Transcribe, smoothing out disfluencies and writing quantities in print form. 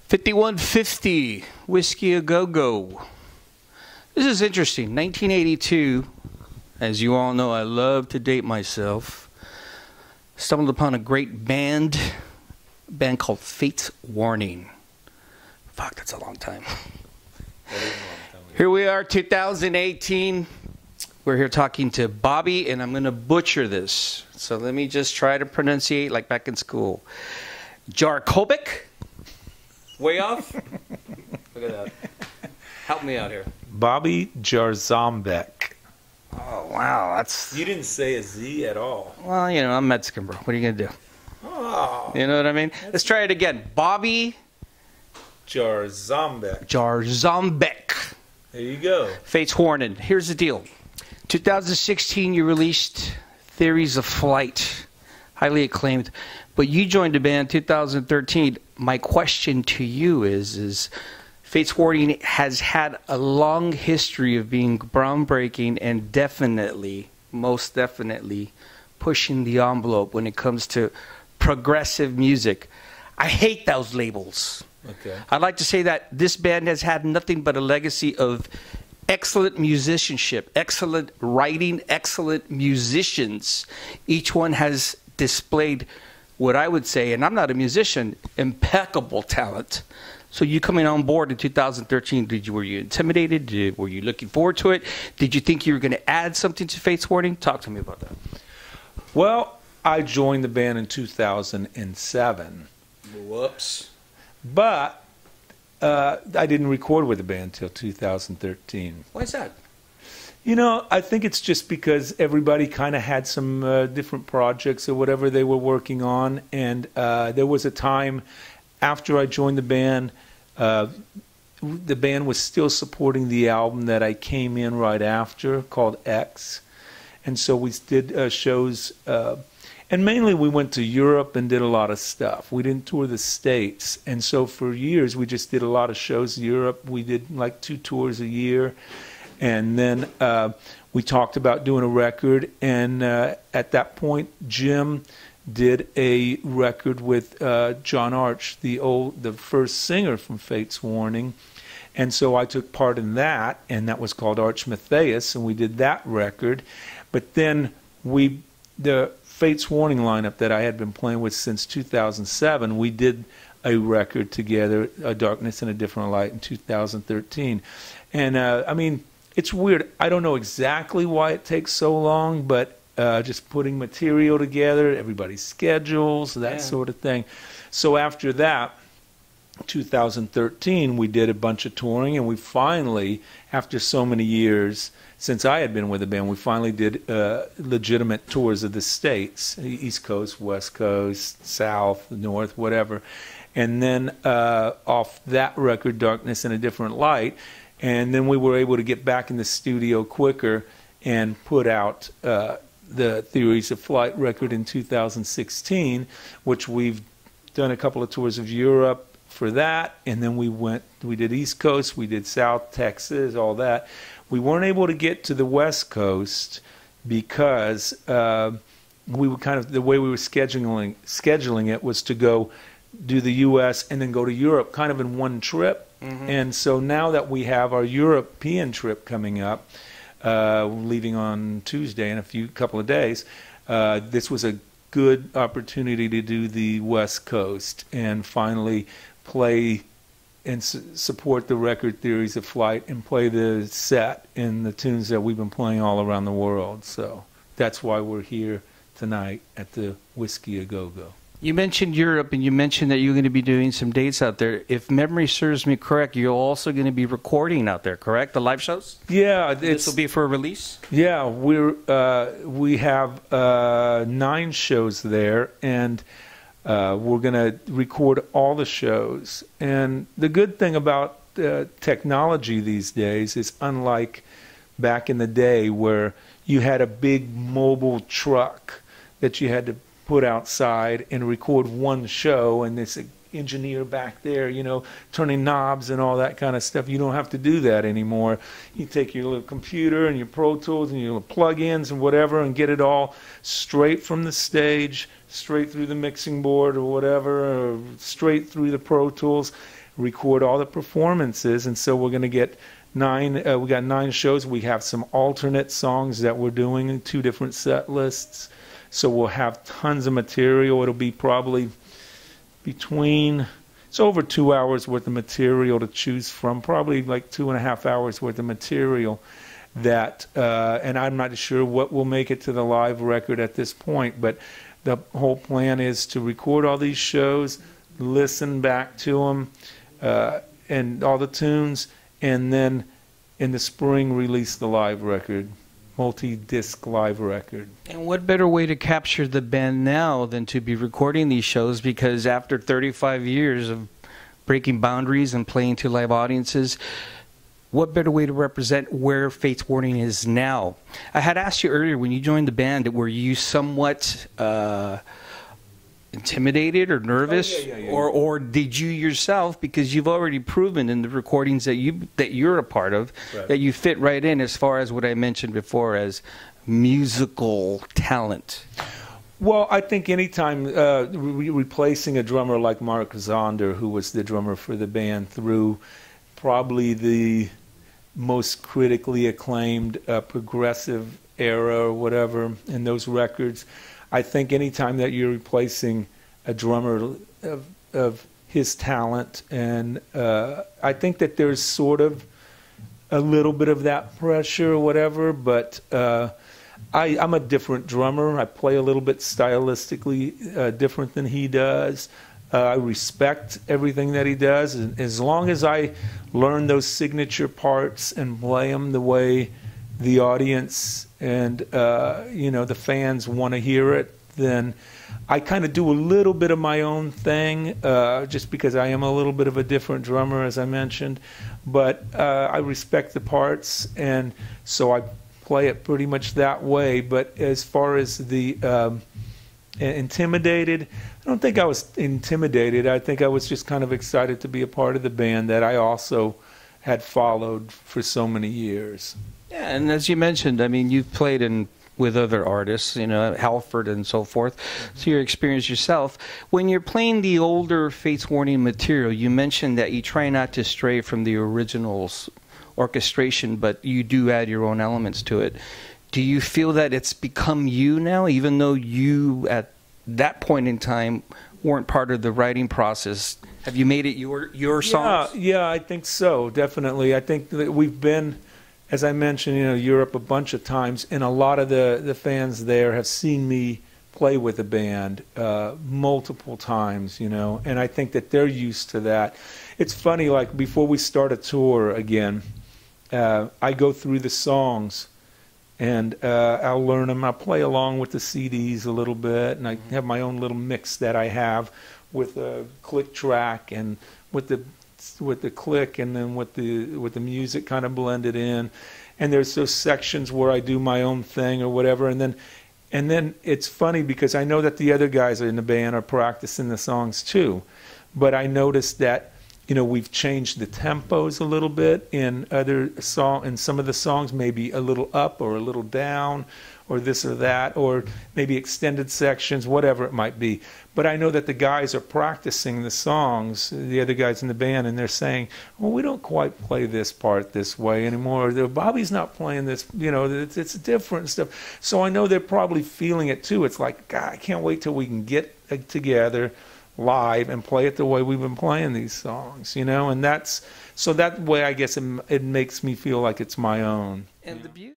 5150, Whiskey A Go-Go. This is interesting. 1982, as you all know, I love to date myself. Stumbled upon a great band called Fate's Warning. Fuck, that's a long time. Here we are, 2018. We're here talking to Bobby, and I'm going to butcher this. So let me just try to pronunciate like back in school. Jarzombek? Way off? Look at that. Help me out here. Bobby Jarzombek. Oh, wow. That's... You didn't say a Z at all. Well, you know, I'm Mexican, bro. What are you going to do? Oh. You know what I mean? Let's try it again. Bobby Jarzombek. Jarzombek. There you go. Fate's Warning. Here's the deal. 2016, you released Theories of Flight. Highly acclaimed. But you joined the band 2013. My question to you is Fate's Warning has had a long history of being groundbreaking and definitely, most definitely, pushing the envelope when it comes to progressive music. I hate those labels. Okay. I'd like to say that this band has had nothing but a legacy of excellent musicianship, excellent writing, excellent musicians. Each one has displayed what I would say, and I'm not a musician, impeccable talent. So you coming on board in 2013, were you intimidated? Were you looking forward to it? Did you think you were going to add something to Fate's Warning? Talk to me about that. Well, I joined the band in 2007. Whoops. But I didn't record with the band until 2013. Why is that? You know, I think it's just because everybody kind of had some different projects or whatever they were working on. And there was a time after I joined the band was still supporting the album that I came in right after called X. And so we did shows, and mainly we went to Europe and did a lot of stuff. We didn't tour the States. And so for years we just did a lot of shows in Europe. We did like 2 tours a year. And then we talked about doing a record, and at that point, Jim did a record with John Arch, the first singer from Fate's Warning, and so I took part in that, and that was called Arch Matthias, and we did that record. But then the Fate's Warning lineup that I had been playing with since 2007, we did a record together, A Darkness in a Different Light, in 2013, and I mean. It's weird. I don't know exactly why it takes so long, but just putting material together, everybody's schedules, that sort of thing. So after that, 2013, we did a bunch of touring, and we finally, after so many years, since I had been with the band, we finally did legitimate tours of the States, East Coast, West Coast, South, North, whatever. And then off that record, Darkness in a Different Light, and then we were able to get back in the studio quicker and put out the Theories of Flight record in 2016, which we've done a couple of tours of Europe for that, and then we did East Coast, we did South Texas, all that. We weren't able to get to the West Coast because we were kind of, the way we were scheduling it was to go do the U.S. and then go to Europe kind of in one trip. Mm-hmm. And so now that we have our European trip coming up, leaving on Tuesday in a couple of days, this was a good opportunity to do the West Coast and finally play and support the record Theories of Flight and play the set and the tunes that we've been playing all around the world. So that's why we're here tonight at the Whiskey A Go-Go. You mentioned Europe, and you mentioned that you're going to be doing some dates out there. If memory serves me correct, you're also going to be recording out there, correct? The live shows? Yeah. This will be for a release? Yeah, we have 9 shows there, and we're going to record all the shows. And the good thing about technology these days is unlike back in the day where you had a big mobile truck that you had to put outside and record one show, and this engineer back there, you know, turning knobs and all that kind of stuff. You don't have to do that anymore. You take your little computer and your Pro Tools and your little plug-ins and whatever and get it all straight from the stage, straight through the mixing board or whatever, or straight through the Pro Tools, record all the performances. And so we're going to get we got 9 shows. We have some alternate songs that we're doing in 2 different set lists. So we'll have tons of material. It'll be probably it's over 2 hours worth of material to choose from, probably like 2.5 hours worth of material that, and I'm not sure what will make it to the live record at this point, but the whole plan is to record all these shows, listen back to them, and all the tunes, and then in the spring release the live record, multi-disc live record. And what better way to capture the band now than to be recording these shows? Because after 35 years of breaking boundaries and playing to live audiences, what better way to represent where Fates Warning is now? I had asked you earlier, when you joined the band, were you somewhat intimidated or nervous? Oh, yeah. Or did you yourself, because you've already proven in the recordings that you're a part of, right, that you fit right in as far as what I mentioned before as musical talent? Well, I think anytime replacing a drummer like Mark Zonder, who was the drummer for the band through probably the most critically acclaimed progressive era or whatever in those records, I think anytime that you're replacing a drummer of his talent, and I think that there's sort of a little bit of that pressure or whatever, but I'm a different drummer. I play a little bit stylistically different than he does. I respect everything that he does. As long as I learn those signature parts and play them the way the audience and the fans want to hear it, then I kind of do a little bit of my own thing, just because I am a little bit of a different drummer, as I mentioned. But I respect the parts, and so I play it pretty much that way. But as far as the intimidated, I don't think I was intimidated. I think I was just kind of excited to be a part of the band that I also had followed for so many years. Yeah, and as you mentioned, I mean, you've played with other artists, Halford and so forth, so your experience yourself. When you're playing the older Fates Warning material, you mentioned that you try not to stray from the original's orchestration, but you do add your own elements to it. Do you feel that it's become you now, even though you, at that point in time, weren't part of the writing process? Have you made it your songs? Yeah, I think so, definitely. I think that we've been, as I mentioned, Europe a bunch of times, and a lot of the fans there have seen me play with the band multiple times, and I think that they're used to that. It's funny, like before we start a tour again, I go through the songs, and I'll learn them. I'll play along with the CDs a little bit, and I have my own little mix that I have with a click track and with the click, and then with the music kind of blended in. And there's those sections where I do my own thing or whatever, and then it's funny because I know that the other guys in the band are practicing the songs too, but I noticed that we've changed the tempos a little bit in some of the songs, maybe a little up or a little down, or this or that, or maybe extended sections, whatever it might be. But I know that the guys are practicing the songs, the other guys in the band, and they're saying, well, we don't quite play this part this way anymore. Bobby's not playing this, it's different and stuff. So I know they're probably feeling it too. It's like, God, I can't wait till we can get together live and play it the way we've been playing these songs, and so that way I guess it makes me feel like it's my own. And the beauty